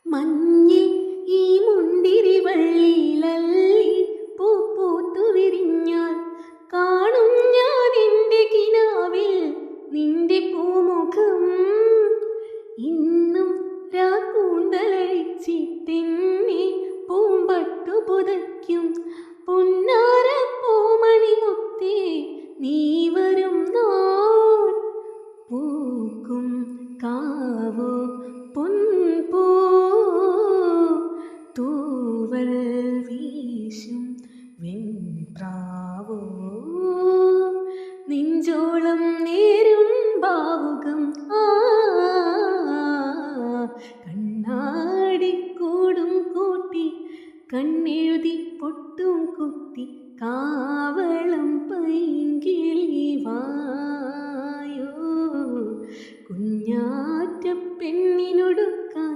മഞ്ഞിൽ ഈ മുന്തിരി വള്ളിയിലല്ലി പൂ പൂത്തു വിരിഞ്ഞാൽ കാണും ഞാൻ എൻ്റെ കിനാവിൽ നിന്റെ പൂമുഖം. ഇന്നും രാക്കൂന്തലഴിച്ചിട്ടെന്നെ പൂമ്പട്ടു പുതയ്ക്കും പുന്നാര പൂമണിമുത്തേ, നീ വരും നാൾ പൂക്കും കാവോ പൊൻപൂ തൂവൽ വീശും വെൺപ്രാവോ, നെഞ്ചോളം നേരും ഭാവുകം കണ്ണാടിക്കൂടും കൂട്ടി കണ്ണെഴുതി പൊട്ടും കുത്തി കാവളം പൈങ്കിളി വായോ, കുഞ്ഞാറ്റ പെണ്ണിനൊടുക്കാൻ